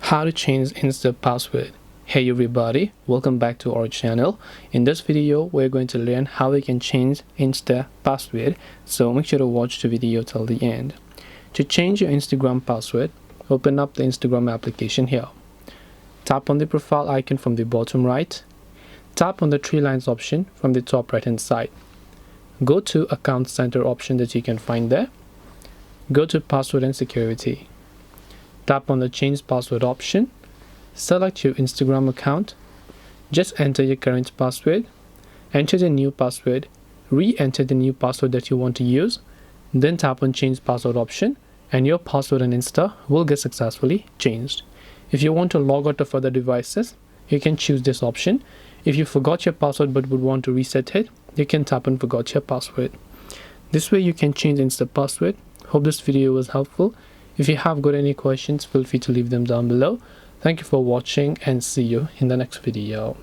How to change Insta password. Hey everybody, welcome back to our channel. In this video we're going to learn how we can change Insta password, so make sure to watch the video till the end. To change your Instagram password, open up the Instagram application here. Tap on the profile icon from the bottom right. Tap on the three lines option from the top right hand side. Go to account center option that you can find there. Go to password and security. Tap on the change password option. Select your Instagram account. Just enter your current password. Enter the new password. Re-enter the new password that you want to use. Then tap on change password option and your password on Insta will get successfully changed. If you want to log out of other devices, you can choose this option. If you forgot your password but would want to reset it, you can tap on forgot your password. This way you can change Insta password. Hope this video was helpful. If you have got any questions, feel free to leave them down below. Thank you for watching and see you in the next video.